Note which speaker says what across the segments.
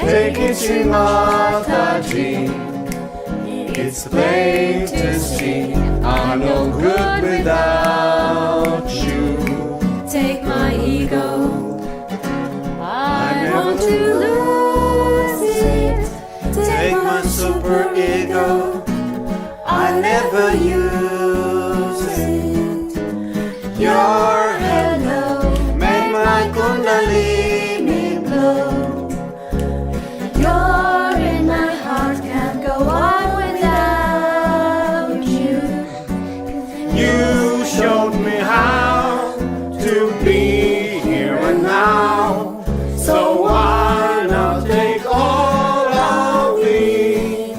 Speaker 1: Take it, Shri Mataji. It's plain to see I'm no good without you.
Speaker 2: Take my ego, I want to lose it.
Speaker 1: Take my super ego, I never use it. Your hello made my Kundalini blow.
Speaker 2: You're in my heart, can't go on without you.
Speaker 1: You showed me how to be here and now. So why not take all of me?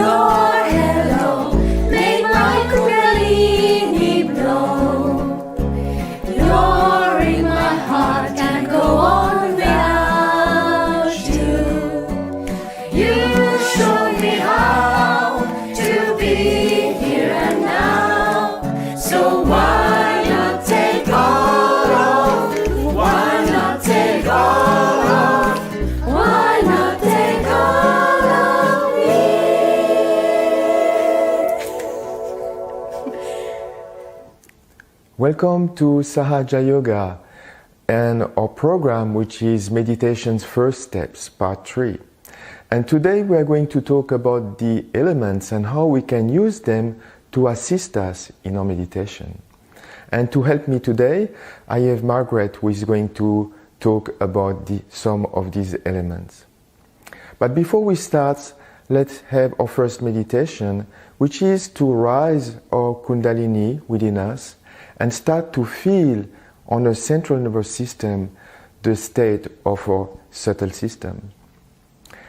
Speaker 2: Your hello made my Kundalini blow. You're in my heart, can't go on without you. You showed me how to be here and now. So why not take all of? Why not take all of? Why not take all of me?
Speaker 3: Welcome to Sahaja Yoga and our program, which is Meditation's First Steps, Part 3. And today we are going to talk about the elements and how we can use them to assist us in our meditation. And to help me today, I have Margaret, who is going to talk about some of these elements. But before we start, let's have our first meditation, which is to rise our Kundalini within us and start to feel on the central nervous system the state of our subtle system.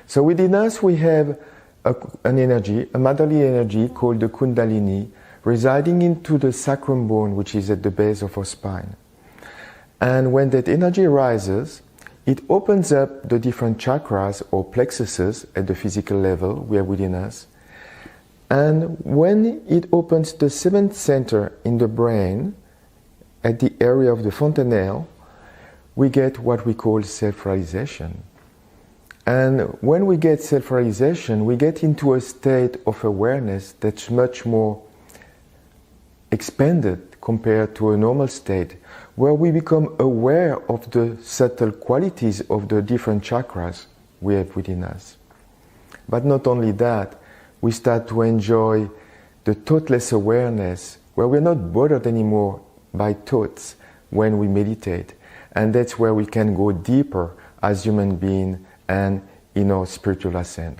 Speaker 3: So within us we have an energy, a motherly energy called the Kundalini, residing into the sacrum bone, which is at the base of our spine. And when that energy rises, it opens up the different chakras or plexuses at the physical level we are within us. And when it opens the seventh center in the brain, at the area of the fontanelle, we get what we call self-realization. And when we get self-realization, we get into a state of awareness that's much more expanded compared to a normal state, where we become aware of the subtle qualities of the different chakras we have within us. But not only that, we start to enjoy the thoughtless awareness, where we're not bothered anymore by thoughts when we meditate. And that's where we can go deeper as human beings and in our spiritual ascent.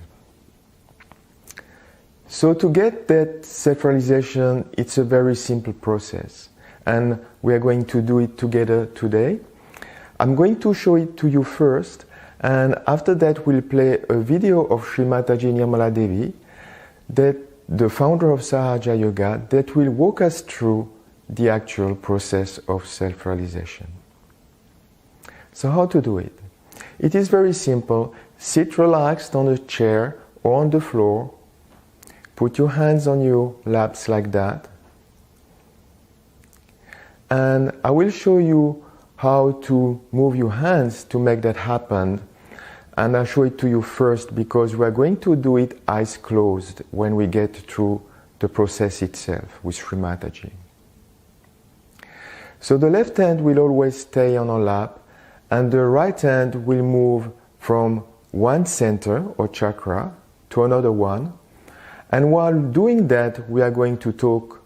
Speaker 3: So to get that self-realization, it's a very simple process. And we are going to do it together today. I'm going to show it to you first, and after that we'll play a video of Shri Mataji Nirmala Devi, that the founder of Sahaja Yoga, that will walk us through the actual process of self-realization. So how to do it? It is very simple. Sit relaxed on a chair or on the floor. Put your hands on your laps like that. And I will show you how to move your hands to make that happen. And I'll show it to you first because we are going to do it eyes closed when we get through the process itself with Shri Mataji. So the left hand will always stay on our lap, and the right hand will move from one center or chakra to another one. And while doing that, we are going to talk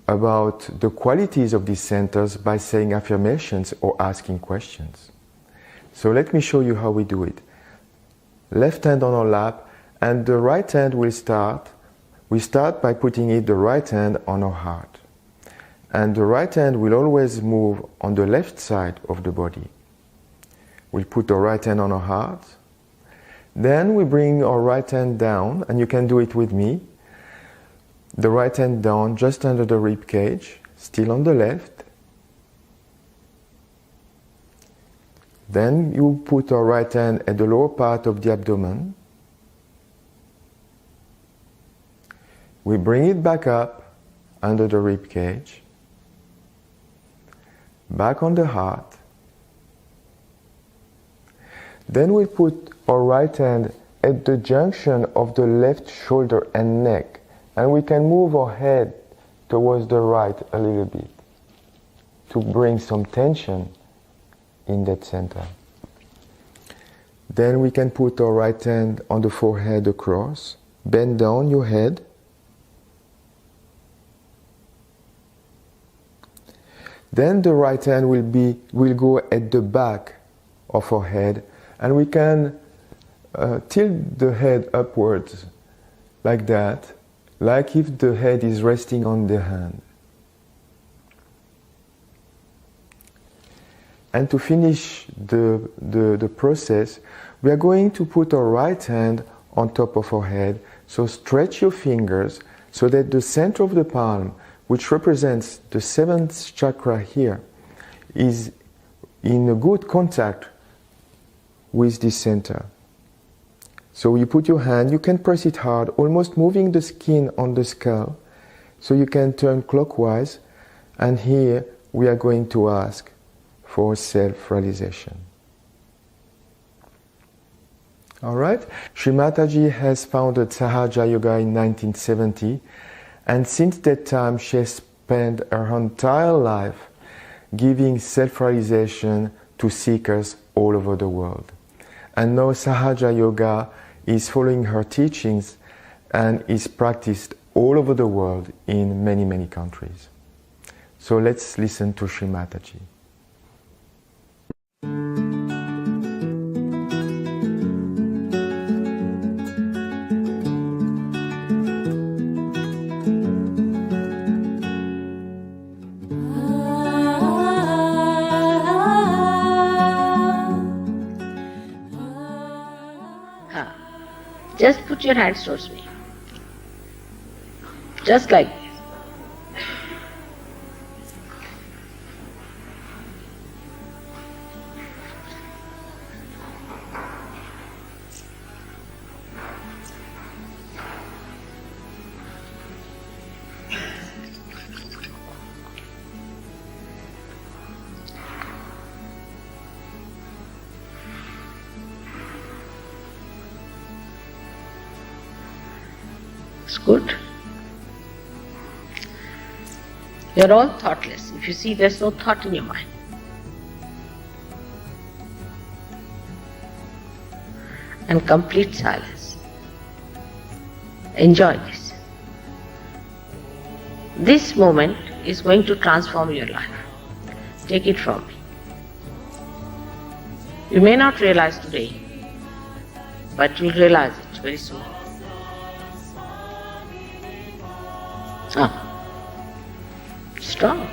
Speaker 3: about the qualities of these centers by saying affirmations or asking questions. So let me show you how we do it. Left hand on our lap, and the right hand will start. We start by putting the right hand on our heart. And the right hand will always move on the left side of the body. We'll put the right hand on our heart. Then we bring our right hand down, and you can do it with me. The right hand down just under the rib cage, still on the left. Then you put our right hand at the lower part of the abdomen. We bring it back up under the rib cage, back on the heart. Then we put our right hand at the junction of the left shoulder and neck, and we can move our head towards the right a little bit to bring some tension in that center. Then we can put our right hand on the forehead across, bend down your head. Then the right hand will go at the back of our head, and we can tilt the head upwards like that, like if the head is resting on the hand. And to finish the process, we are going to put our right hand on top of our head. So stretch your fingers so that the center of the palm, which represents the seventh chakra here, is in a good contact with the center. So you put your hand, you can press it hard, almost moving the skin on the skull. So you can turn clockwise, and here we are going to ask for self-realization. Alright? Shri Mataji has founded Sahaja Yoga in 1970, and since that time she has spent her entire life giving self-realization to seekers all over the world. And now Sahaja Yoga is following her teachings and is practiced all over the world in many, many countries. So let's listen to Shri Mataji.
Speaker 4: Just put your hands towards me. Just like this. It's good. You're all thoughtless. If you see, there's no thought in your mind. And complete silence. Enjoy this. This moment is going to transform your life. Take it from me. You may not realize today, but you'll realize it very soon. Strong.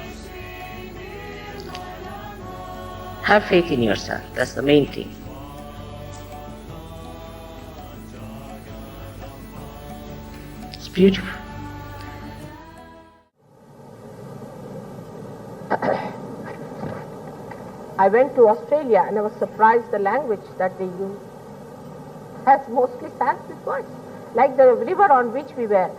Speaker 4: Have faith in yourself. That's the main thing. It's beautiful.
Speaker 5: I went to Australia and I was surprised the language that they use has mostly Sanskrit words. Like the river on which we were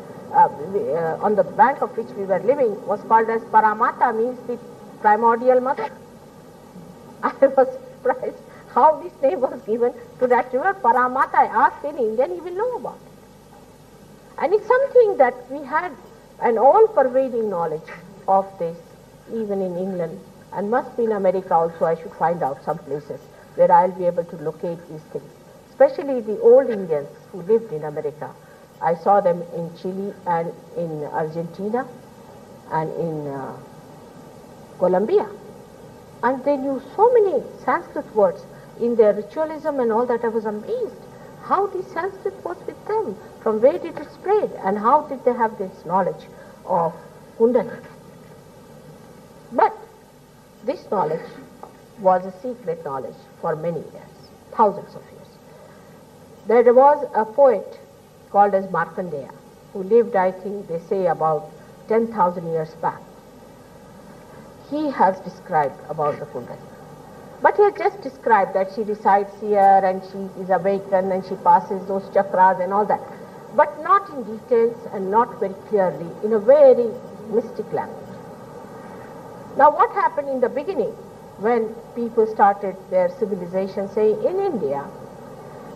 Speaker 5: on the bank of which we were living was called as Paramata, means the primordial mother. I was surprised how this name was given to that river Paramata. I asked any Indian, he will know about it. And it's something that we had an all-pervading knowledge of this, even in England, and must be in America also. I should find out some places where I'll be able to locate these things, especially the old Indians who lived in America. I saw them in Chile and in Argentina and in Colombia. And they knew so many Sanskrit words in their ritualism and all that. I was amazed how the Sanskrit was with them, from where did it spread, and how did they have this knowledge of Kundalini. But this knowledge was a secret knowledge for many years, thousands of years. There was a poet called as Markandeya, who lived, I think, they say about 10,000 years back. He has described about the Kundalini. But he has just described that she resides here and she is awakened and she passes those chakras and all that. But not in details and not very clearly, in a very mystic language. Now what happened in the beginning when people started their civilization, say in India,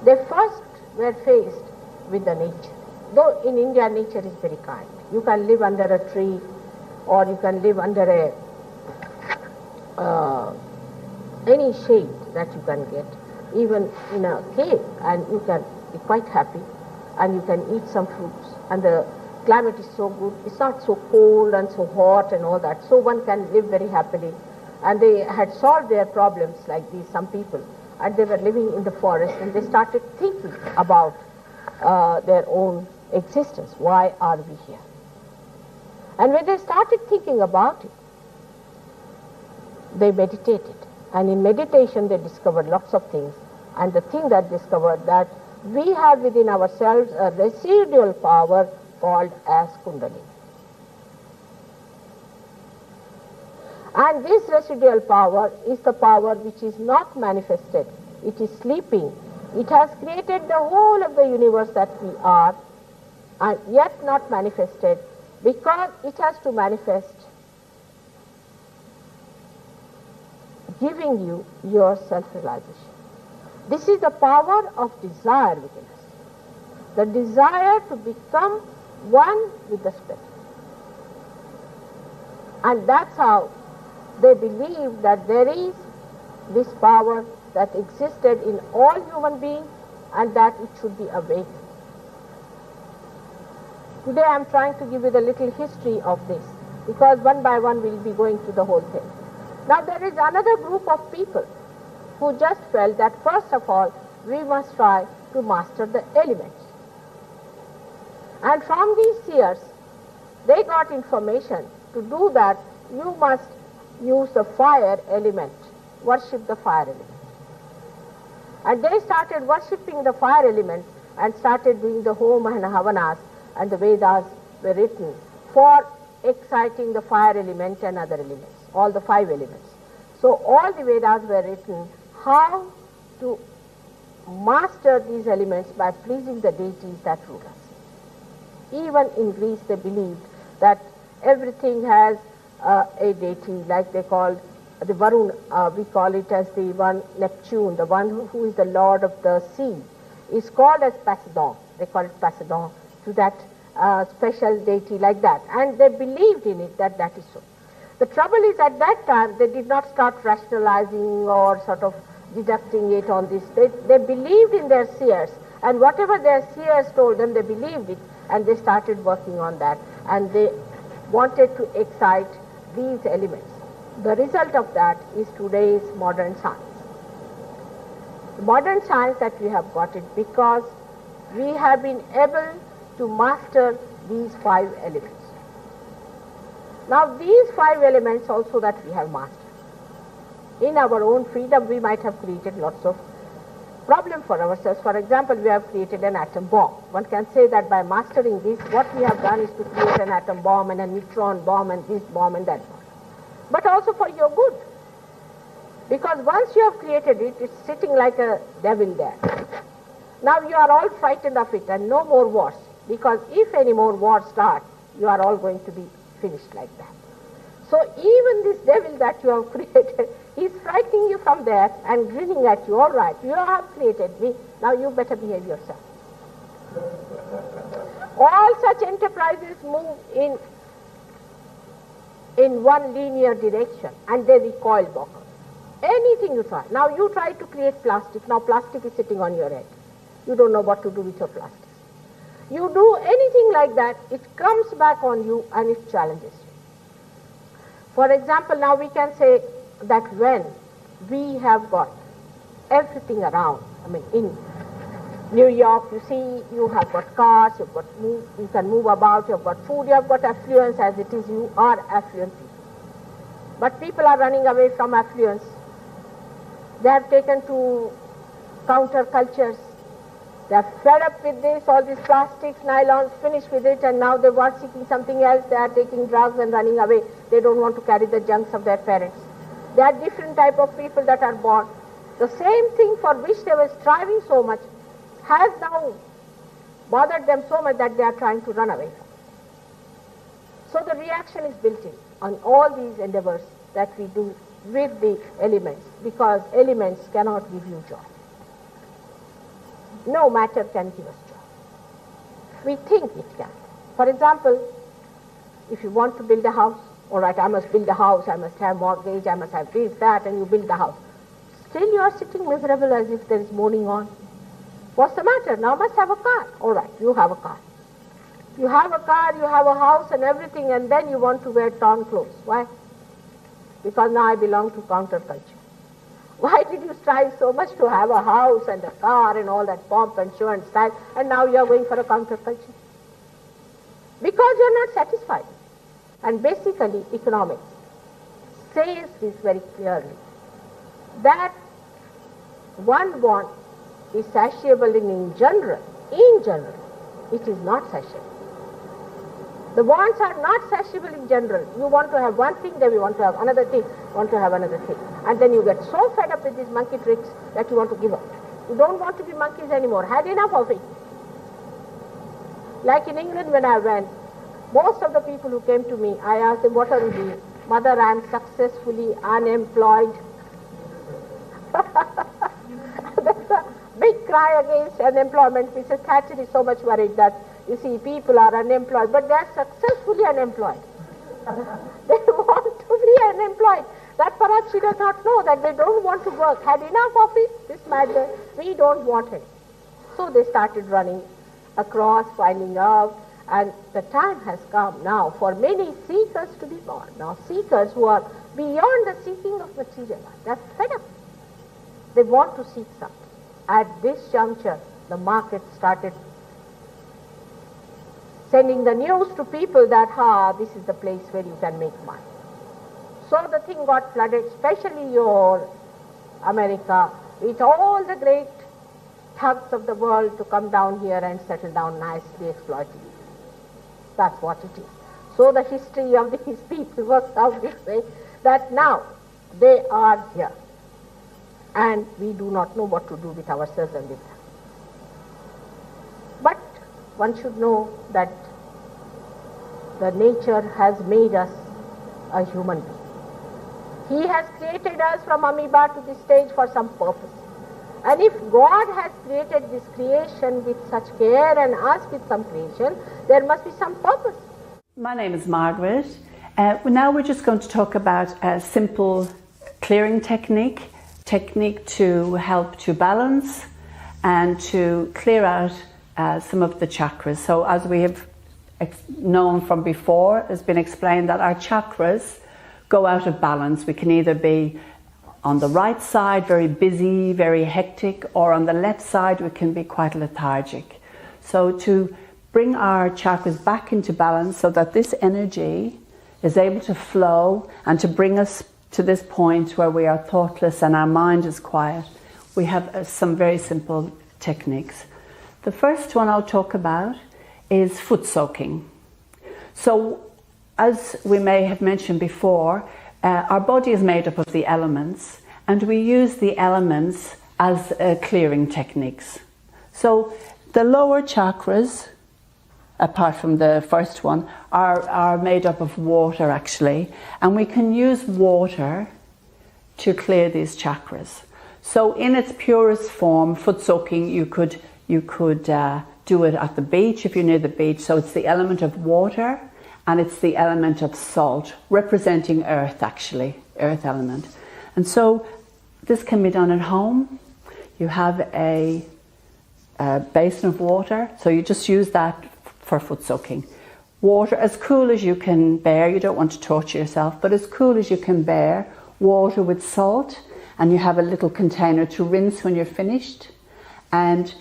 Speaker 5: they first were faced with the nature. Though in India nature is very kind. You can live under a tree or you can live under any shade that you can get, even in a cave, and you can be quite happy and you can eat some fruits, and the climate is so good, it's not so cold and so hot and all that, so one can live very happily. And they had solved their problems like these, some people, and they were living in the forest and they started thinking about their own existence. Why are we here? And when they started thinking about it, they meditated. And in meditation they discovered lots of things. And the thing that discovered that we have within ourselves a residual power called as Kundalini. And this residual power is the power which is not manifested. It is sleeping. It has created the whole of the universe that we are, and yet not manifested, because it has to manifest giving you your self-realization. This is the power of desire within us. The desire to become one with the Spirit. And that's how they believe that there is this power that existed in all human beings and that it should be awakened. Today I am trying to give you the little history of this, because one by one we will be going through the whole thing. Now there is another group of people who just felt that first of all we must try to master the elements. And from these seers they got information to do that you must use the fire element, worship the fire element. And they started worshipping the fire element and started doing the Homa and Havanas, and the Vedas were written for exciting the fire element and other elements, all the 5 elements. So all the Vedas were written how to master these elements by pleasing the deities that rule us. Even in Greece they believed that everything has a deity, like they called the Varun, we call it as the one Neptune, the one who is the lord of the sea, is called as Poseidon. They call it Poseidon, to that special deity like that. And they believed in it, that that is so. The trouble is at that time they did not start rationalizing or sort of deducting it on this. They believed in their seers, and whatever their seers told them, they believed it, and they started working on that. And they wanted to excite these elements. The result of that is today's modern science. The modern science that we have got it because we have been able to master these 5 elements. Now these 5 elements also that we have mastered. In our own freedom we might have created lots of problems for ourselves. For example, we have created an atom bomb. One can say that by mastering this, what we have done is to create an atom bomb and a neutron bomb and this bomb and that bomb. But also for your good. Because once you have created it, it's sitting like a devil there. Now you are all frightened of it and no more wars. Because if any more wars start, you are all going to be finished like that. So even this devil that you have created, he's frightening you from there and grinning at you. All right, you have created me, now you better behave yourself. All such enterprises move in one linear direction and they recoil backward. Anything you try. Now you try to create plastic. Now plastic is sitting on your head. You don't know what to do with your plastic. You do anything like that, it comes back on you and it challenges you. For example, now we can say that when we have got everything around, I mean in New York, you see, you have got cars, you can move about, you have got food, you have got affluence as it is, you are affluent people. But people are running away from affluence. They have taken to counter cultures They are fed up with this, all these plastics, nylons, finished with it, and now they want seeking something else. They are taking drugs and running away. They don't want to carry the junks of their parents. There are different type of people that are born. The same thing for which they were striving so much has now bothered them so much that they are trying to run away. So the reaction is built in on all these endeavors that we do with the elements, because elements cannot give you joy. No matter can give us joy. We think it can. For example, if you want to build a house, all right, I must build a house, I must have mortgage, I must have this, that, and you build the house. Still you are sitting miserable as if there is mourning on. What's the matter? Now must have a car. All right, you have a car. You have a car, you have a house and everything, and then you want to wear torn clothes. Why? Because now I belong to counterculture. Why did you strive so much to have a house and a car and all that pomp and show and style, and now you are going for a counterculture? Because you are not satisfied. And basically, economics says this very clearly, that one want is satiable in general. In general, it is not satiable. The wants are not satiable in general. You want to have one thing, then you want to have another thing, want to have another thing. And then you get so fed up with these monkey tricks that you want to give up. You don't want to be monkeys anymore. Had enough of it. Like in England when I went, most of the people who came to me, I asked them, what are you doing? Mother, I am successfully unemployed. That's a big cry against unemployment. Mrs. Thatcher is so much worried that, you see, people are unemployed, but they are successfully unemployed. They want to be unemployed. That perhaps she does not know, that they don't want to work. Had enough of it, this matter, we don't want it. So they started running across, finding out, and the time has come now for many seekers to be born. Now seekers who are beyond the seeking of material life. They are fed up. They want to seek something. At this juncture, the market started sending the news to people that, this is the place where you can make money. So the thing got flooded, especially your America, with all the great thugs of the world to come down here and settle down nicely, exploiting it. That's what it is. So the history of these people works out this way, that now they are here. And we do not know what to do with ourselves and with them. But one should know that the nature has made us a human being. He has created us from amoeba to this stage for some purpose. And if God has created this creation with such care and us with some creation, there must be some purpose.
Speaker 6: My name is Margaret. Now we're just going to talk about a simple clearing technique to help to balance and to clear out some of the chakras. So as we have known from before, it's been explained that our chakras go out of balance. We can either be on the right side, very busy, very hectic, or on the left side, we can be quite lethargic. So to bring our chakras back into balance so that this energy is able to flow and to bring us to this point where we are thoughtless and our mind is quiet, we have some very simple techniques. The first one I'll talk about is foot soaking. So as we may have mentioned before, our body is made up of the elements, and we use the elements as clearing techniques. So the lower chakras, apart from the first one, are made up of water actually, and we can use water to clear these chakras. So in its purest form, foot soaking, you could do it at the beach if you're near the beach. So it's the element of water and it's the element of salt, representing earth actually, earth element. And so this can be done at home. You have a basin of water, so you just use that for foot soaking. Water as cool as you can bear, you don't want to torture yourself, but as cool as you can bear, water with salt, and you have a little container to rinse when you're finished. And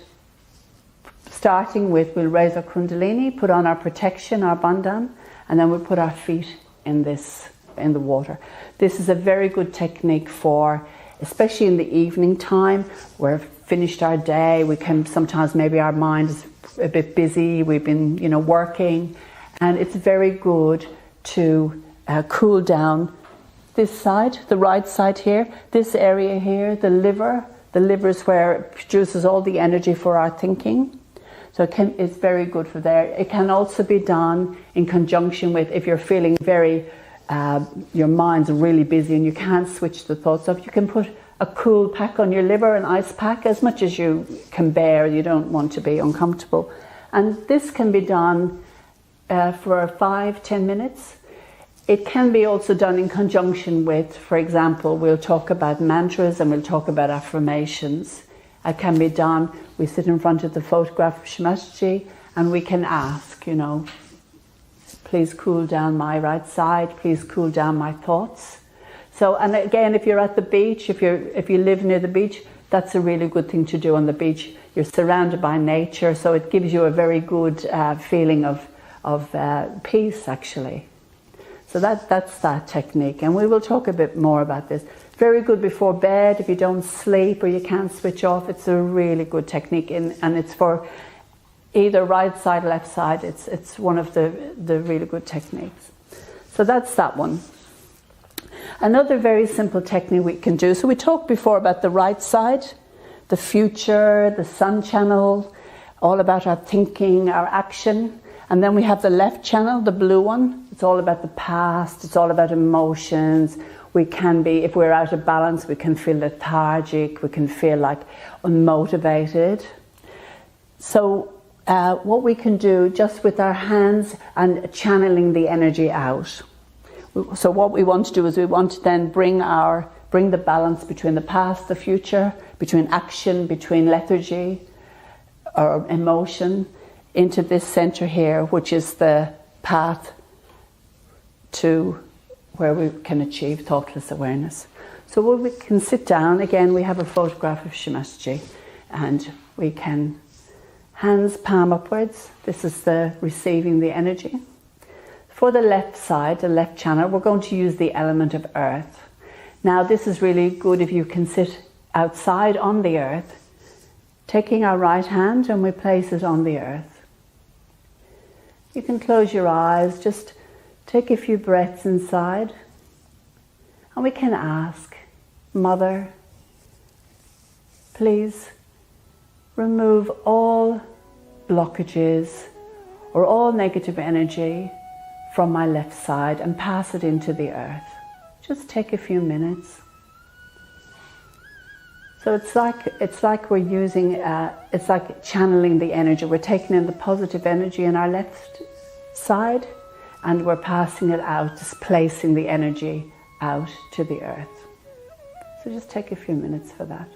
Speaker 6: starting with, we'll raise our Kundalini, put on our protection, our bandhan, and then we'll put our feet in the water. This is a very good technique for especially in the evening time. We're finished our day, we can sometimes, maybe our mind is a bit busy, we've been, you know, working, and it's very good to cool down this side, the right side here, this area here, the liver. The liver is where it produces all the energy for our thinking. So it's very good for there. It can also be done in conjunction with, if you're feeling very, your mind's really busy and you can't switch the thoughts off, you can put a cool pack on your liver, an ice pack, as much as you can bear. You don't want to be uncomfortable. And this can be done for 5-10 minutes. It can be also done in conjunction with, for example, we'll talk about mantras and we'll talk about affirmations. It can be done, we sit in front of the photograph of Shri Mataji and we can ask, you know, please cool down my right side, please cool down my thoughts. So, and again, if you're at the beach, if you live near the beach, that's a really good thing to do on the beach. You're surrounded by nature, so it gives you a very good feeling of peace, actually. So that's that technique, and we will talk a bit more about this. Very good before bed, if you don't sleep or you can't switch off. It's a really good technique, and it's for either right side, left side. It's one of the really good techniques. So that's that one. Another very simple technique we can do. So we talked before about the right side, the future, the sun channel, all about our thinking, our action. And then we have the left channel, the blue one. It's all about the past. It's all about emotions. We can be, if we're out of balance, we can feel lethargic. We can feel like unmotivated. So what we can do just with our hands and channeling the energy out. So what we want to do is we want to then bring the balance between the past, the future, between action, between lethargy or emotion, into this center here, which is the path to where we can achieve thoughtless awareness. So we can sit down. Again, we have a photograph of Shri Mataji, and we can, hands palm upwards. This is the receiving the energy. For the left side, the left channel, we're going to use the element of earth. Now, this is really good if you can sit outside on the earth, taking our right hand and we place it on the earth. You can close your eyes, just take a few breaths inside, and we can ask, Mother, please remove all blockages or all negative energy from my left side and pass it into the earth. Just take a few minutes. So it's like we're using, it's like channeling the energy. We're taking in the positive energy in our left side and we're passing it out, displacing the energy out to the earth. So just take a few minutes for that.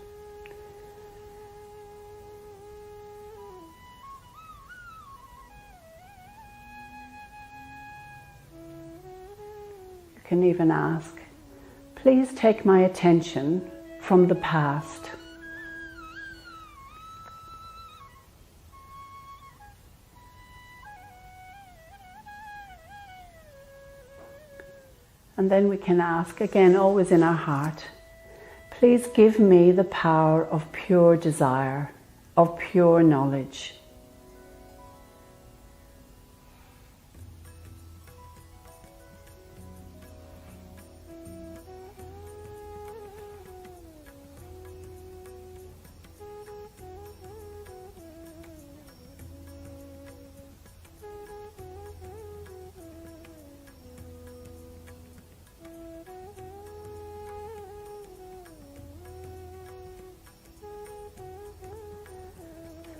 Speaker 6: You can even ask, please take my attention from the past. And then we can ask, again, always in our heart, please give me the power of pure desire, of pure knowledge.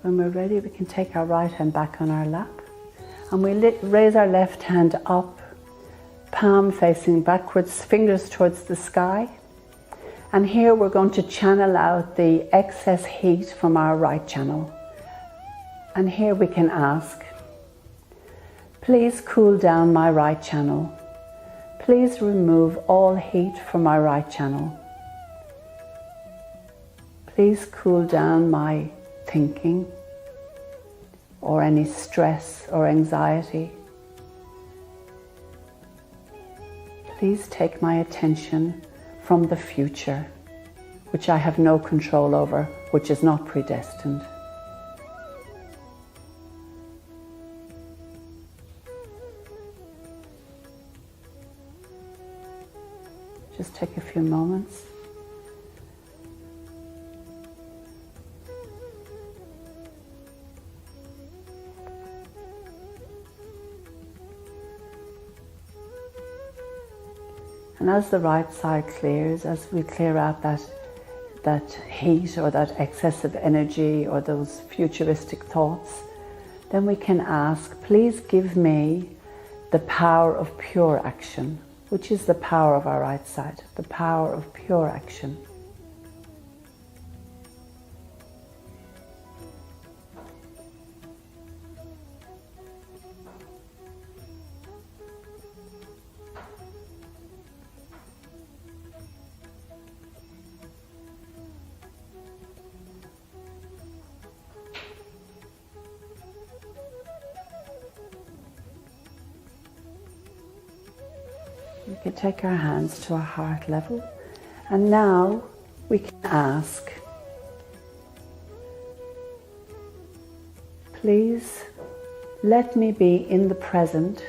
Speaker 6: When we're ready, we can take our right hand back on our lap and we raise our left hand up, palm facing backwards, fingers towards the sky. And here we're going to channel out the excess heat from our right channel. And here we can ask, please cool down my right channel. Please remove all heat from my right channel. Please cool down my thinking or any stress or anxiety. Please take my attention from the future. which I have no control over, which is not predestined. Just take a few moments. And as the right side clears, as we clear out that heat or that excessive energy or those futuristic thoughts, then we can ask, please give me the power of pure action, which is the power of our right side, the power of pure action. We can take our hands to our heart level, and now we can ask, please let me be in the present.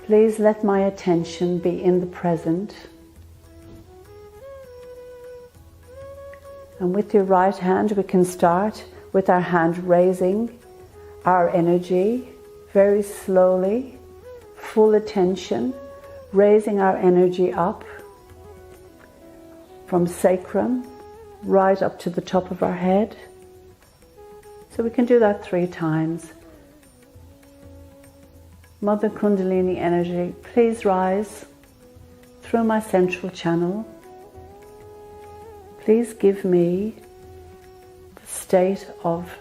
Speaker 6: Please let my attention be in the present. And with your right hand, we can start with our hand raising our energy very slowly. Full attention, raising our energy up from sacrum right up to the top of our head. So we can do that 3 times. Mother Kundalini energy, please rise through my central channel. Please give me the state of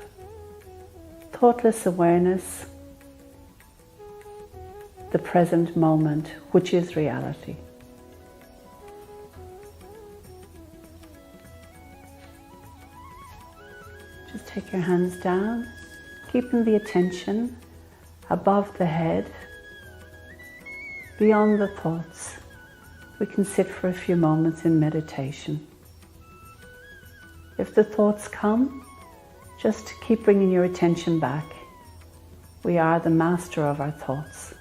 Speaker 6: thoughtless awareness, the present moment, which is reality. Just take your hands down, keeping the attention above the head, beyond the thoughts. We can sit for a few moments in meditation. If the thoughts come, just keep bringing your attention back. We are the master of our thoughts.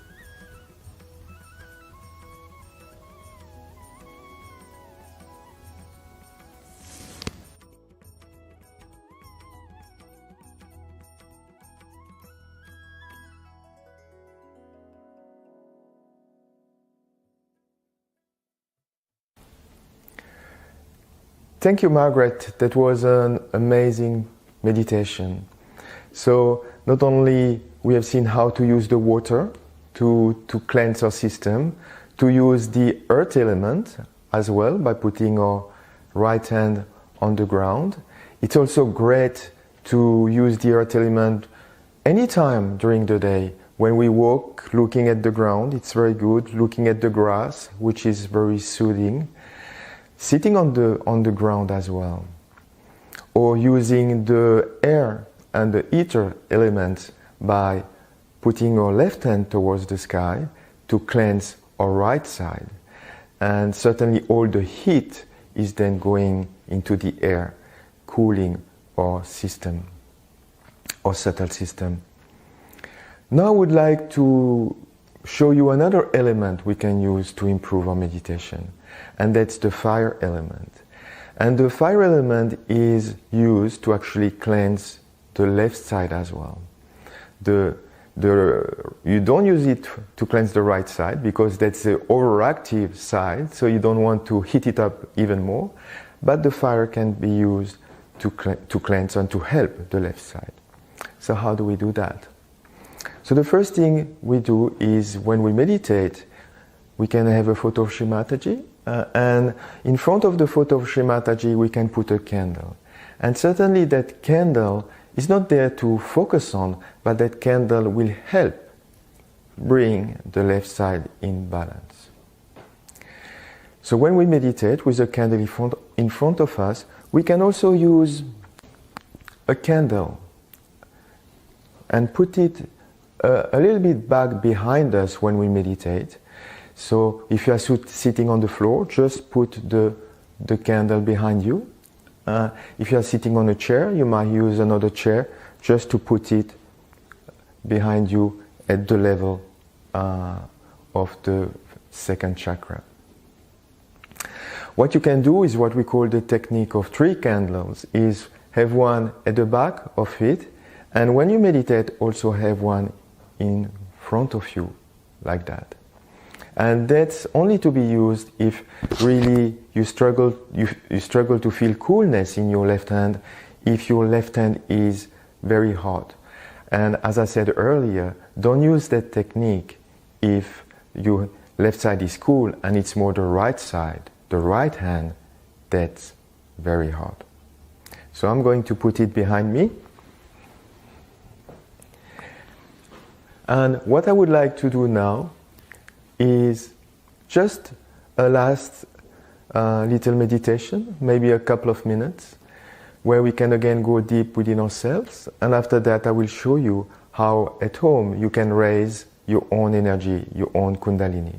Speaker 3: Thank you, Margaret. That was an amazing meditation. So not only we have seen how to use the water to cleanse our system, to use the earth element as well by putting our right hand on the ground. It's also great to use the earth element anytime during the day. When we walk, looking at the ground, it's very good. Looking at the grass, which is very soothing. Sitting on the ground as well, or using the air and the ether elements by putting our left hand towards the sky to cleanse our right side. And certainly all the heat is then going into the air, cooling our system, our subtle system. Now I would like to show you another element we can use to improve our meditation. And that's the fire element. And the fire element is used to actually cleanse the left side as well. You don't use it to cleanse the right side because that's the overactive side, so you don't want to heat it up even more. But the fire can be used to cleanse and to help the left side. So how do we do that? So the first thing we do is when we meditate, we can have a photo of Shri Mataji. And in front of the photo of Shri Mataji, we can put a candle. And certainly that candle is not there to focus on, but that candle will help bring the left side in balance. So when we meditate with a candle in front of us, we can also use a candle and put it a little bit back behind us when we meditate, So if you are sitting on the floor, just put the candle behind you. If you are sitting on a chair, you might use another chair just to put it behind you at the level of the second chakra. What you can do is what we call the technique of 3 candles, is have one at the back of it, and when you meditate also have one in front of you, like that. And that's only to be used if really you struggle to feel coolness in your left hand, if your left hand is very hot. And as I said earlier, don't use that technique if your left side is cool and it's more the right side, the right hand, that's very hot. So I'm going to put it behind me. And what I would like to do now is just a last little meditation, maybe a couple of minutes, where we can again go deep within ourselves. And after that I will show you how at home you can raise your own energy, your own Kundalini.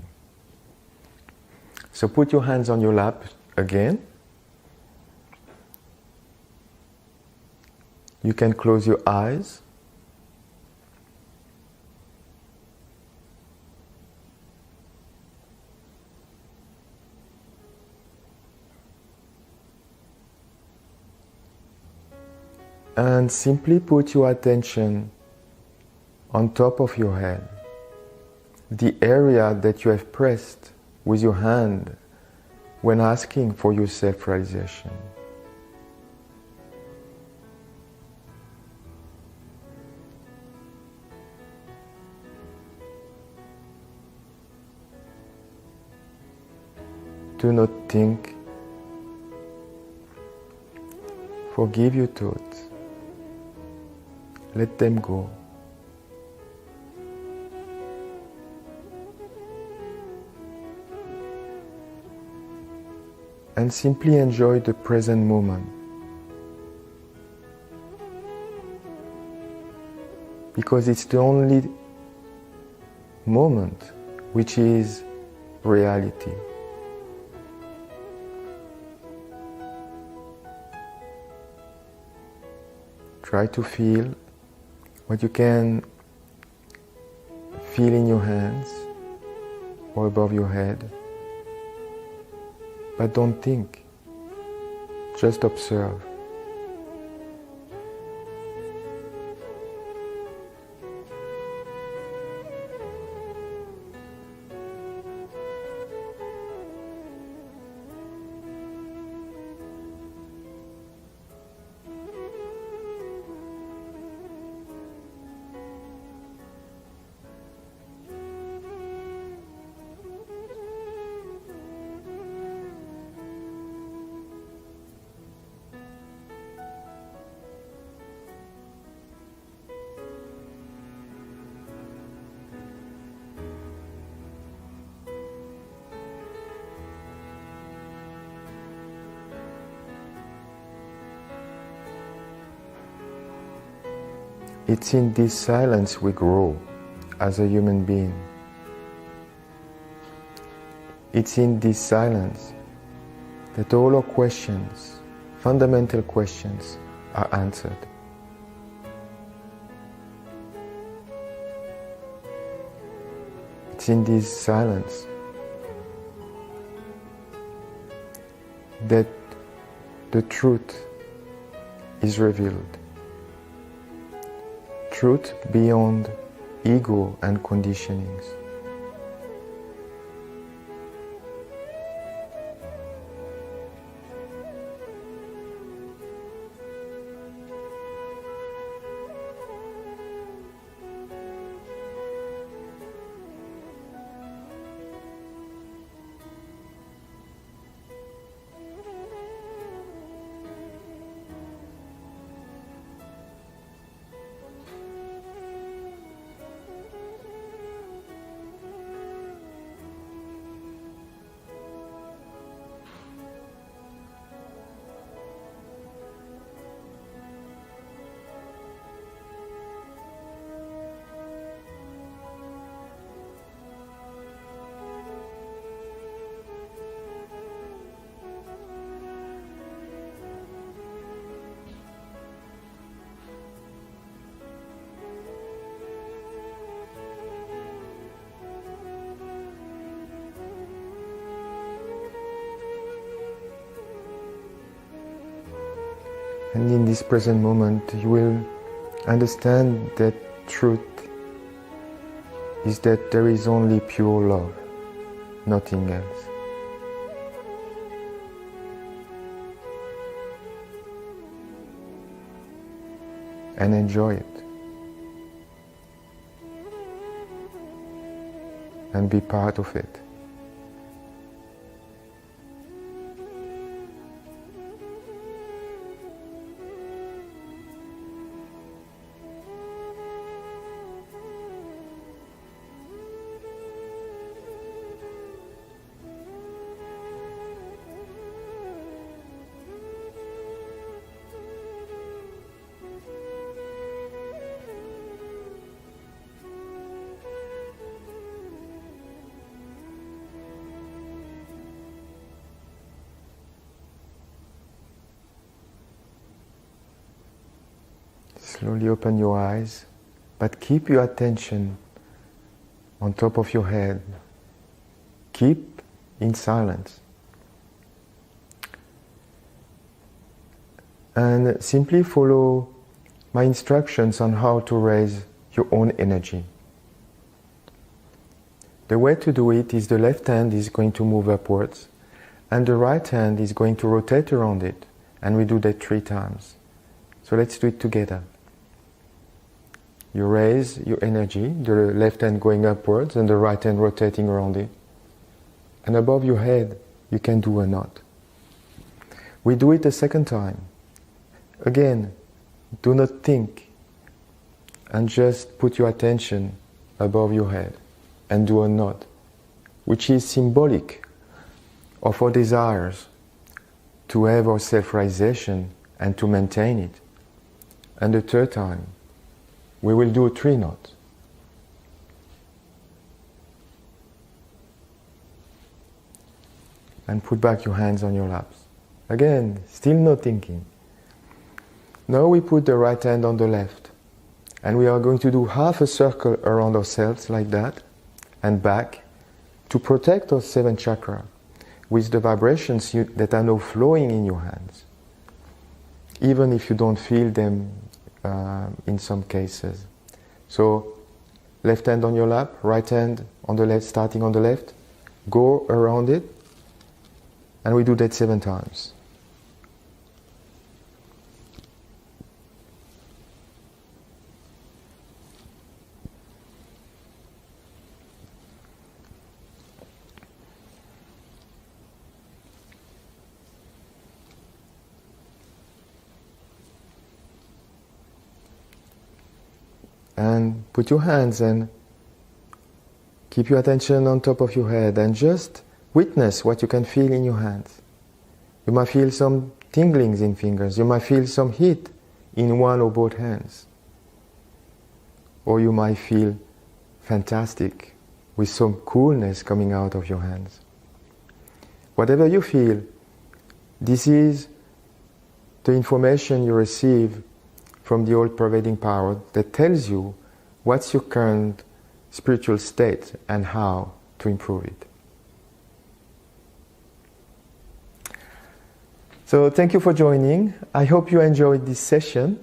Speaker 3: So put your hands on your lap again. You can close your eyes. And simply put your attention on top of your head, the area that you have pressed with your hand when asking for your self-realization. Do not think. Forgive your thoughts. Let them go. And simply enjoy the present moment. Because it's the only moment which is reality. Try to feel what you can feel in your hands or above your head. But don't think, just observe. It's in this silence we grow as a human being. It's in this silence that all our questions, fundamental questions, are answered. It's in this silence that the truth is revealed. Truth beyond ego and conditionings. And in this present moment, you will understand that truth is that there is only pure love, nothing else. And enjoy it. And be part of it. Slowly open your eyes, but keep your attention on top of your head. Keep in silence. And simply follow my instructions on how to raise your own energy. The way to do it is the left hand is going to move upwards and the right hand is going to rotate around it, and we do that 3 times. So let's do it together. You raise your energy, the left hand going upwards and the right hand rotating around it. And above your head, you can do a knot. We do it a second time. Again, do not think and just put your attention above your head and do a knot, which is symbolic of our desires to have our self-realization and to maintain it. And the third time, we will do a 3 knot. And put back your hands on your laps. Again, still not thinking. Now we put the right hand on the left. And we are going to do half a circle around ourselves like that and back to protect our 7th chakra with the vibrations that are now flowing in your hands. Even if you don't feel them in some cases. So, left hand on your lap, right hand on the left, starting on the left, go around it, and we do that 7 times. And put your hands and keep your attention on top of your head and just witness what you can feel in your hands. You might feel some tinglings in fingers. You might feel some heat in one or both hands. Or you might feel fantastic with some coolness coming out of your hands. Whatever you feel, this is the information you receive from the all-pervading power that tells you what's your current spiritual state and how to improve it. So thank you for joining. I hope you enjoyed this session,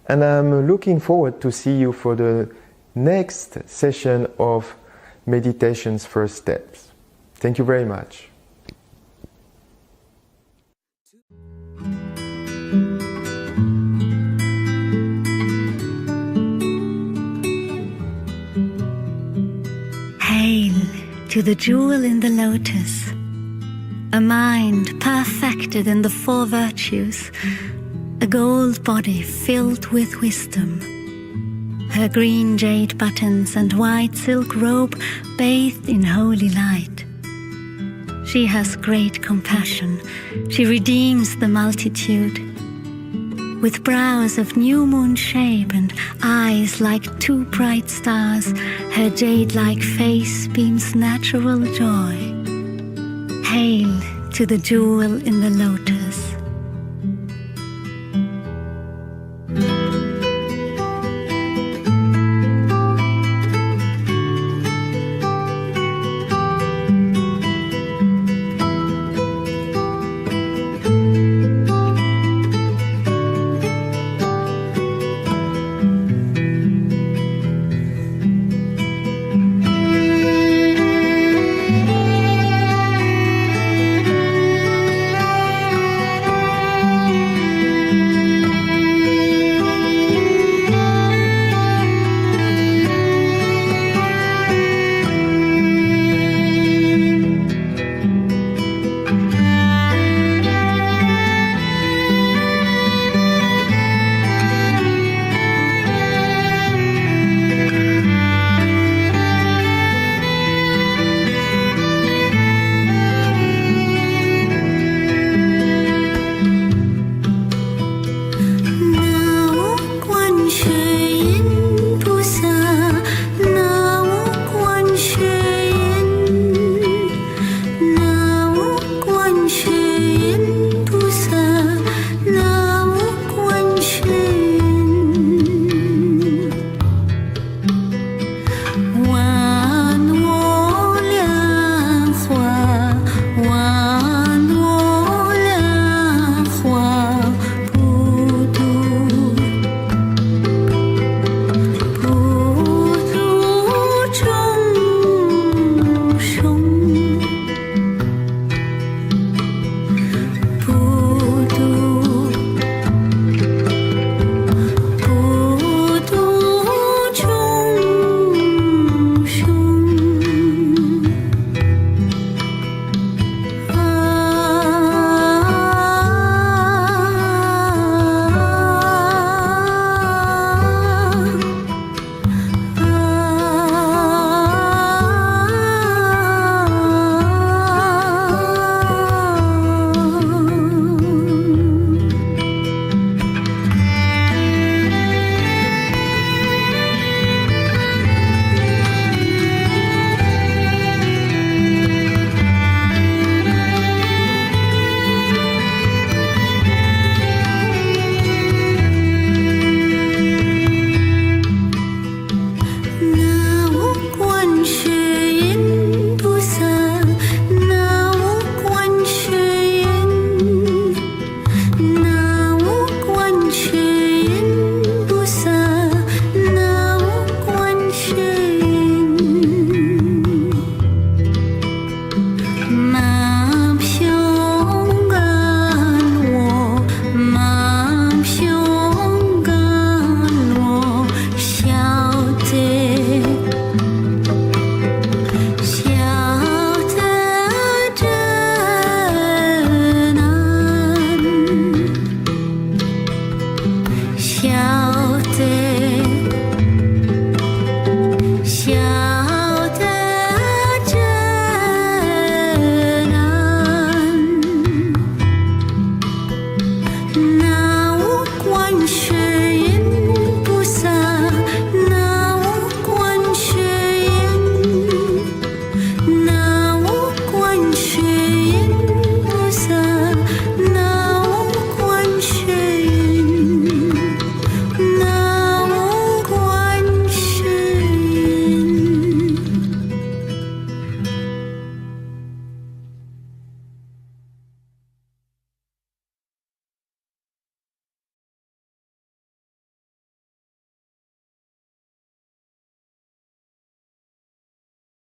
Speaker 3: and I'm looking forward to see you for the next session of Meditation's First Steps. Thank you very much.
Speaker 2: Hail to the jewel in the lotus, a mind perfected in the 4 virtues, a gold body filled with wisdom, her green jade buttons and white silk robe bathed in holy light. She has great compassion, she redeems the multitude. With brows of new moon shape and eyes like 2 bright stars, her jade-like face beams natural joy. Hail to the jewel in the lotus. 飘。